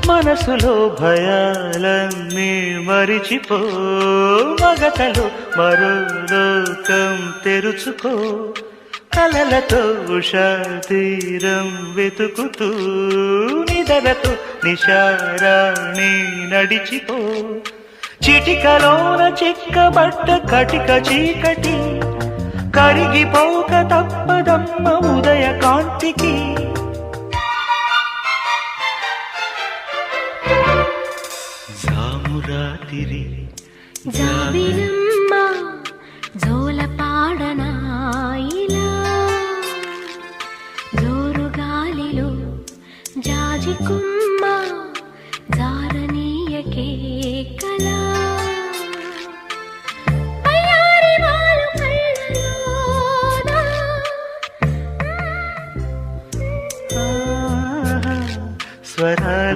మనసులో భయాలన్నీ మరిచిపో, మగతలో మరో లోకం తెరుచుకో, కలలతో ఉషా తీరం వెతుకుతూ నిదరతో నిశారాణి నడిచిపో. చిటికలోన చిక్కబడ్డ కటిక చీకటి కరిగిపోక తప్పదమ్మ ఉదయ కాంతికి. జామురాతిరి జాబిలమ్మ